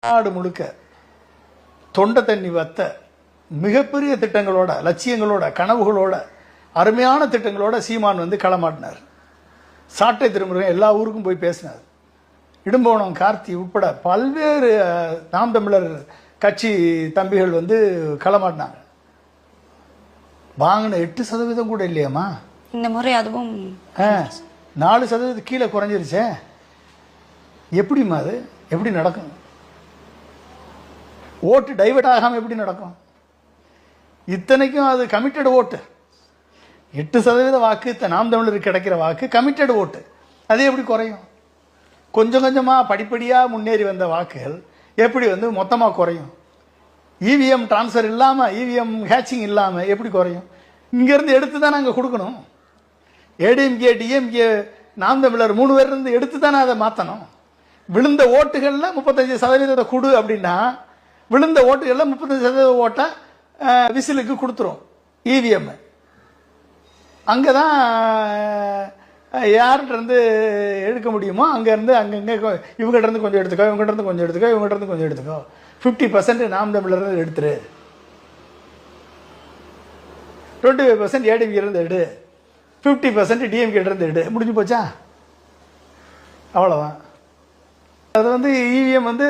நாடு முழுக்க தொண்டை தண்ணி வத்த மிகப்பெரிய திட்டங்களோட, லட்சியங்களோட, கனவுகளோட, அருமையான திட்டங்களோட சீமான் வந்து களமாட்டினார். சாட்டை திருமுருகன் எல்லா ஊருக்கும் போய் பேசினார். இடும்போனம் கார்த்தி உட்பட பல்வேறு நாம் தமிழர் கட்சி தம்பிகள் வந்து களமாட்டினாங்க. வாங்கின 8% கூட இல்லையாம்மா இந்த முறை. அதுவும் 4% கீழே குறைஞ்சிருச்சே. எப்படிம்மா அது எப்படி நடக்கும்? ஓட்டு டைவர்ட் ஆகாமல் எப்படி நடக்கும்? இத்தனைக்கும் அது கமிட்டட் ஓட்டு. 8% வாக்கு நாம் தமிழருக்கு கிடைக்கிற வாக்கு கமிட்டட் ஓட்டு. அது எப்படி குறையும்? கொஞ்சம் கொஞ்சமாக படிப்படியாக முன்னேறி வந்த வாக்குகள் எப்படி வந்து மொத்தமாக குறையும்? இவிஎம் டிரான்ஸ்ஃபர் இல்லாமல், இவிஎம் ஹேச்சிங் இல்லாமல் எப்படி குறையும்? இங்கேருந்து எடுத்து தான் நாங்கள் கொடுக்கணும். ஏடிஎம்கே, டிஎம்கே, நாம் தமிழர் 3 பேர் இருந்து எடுத்து தானே அதை மாற்றணும். விழுந்த ஓட்டுகளில் 35% கொடு அப்படின்னா, விழுந்த ஓட்டுகளில் 35% ஓட்டை விசிலுக்கு கொடுத்துரும் இவிஎம். அங்கே தான் யார்கிட்டருந்து எடுக்க முடியுமோ அங்கேருந்து அங்கங்கே இவங்ககிட்டருந்து கொஞ்சம் எடுத்துக்கோ, இவங்ககிட்டருந்து கொஞ்சம் எடுத்துக்கோ, இவங்ககிட்டருந்து கொஞ்சம் எடுத்துக்கோ. 50% நாம் தமிழர் எடுத்துரு, 25% ஏடிஎம்கேலேருந்து எடு, 50% டிஎம்கேலேருந்து எடு. முடிஞ்சு போச்சா? அவ்வளோதான். அது வந்து இவிஎம் வந்து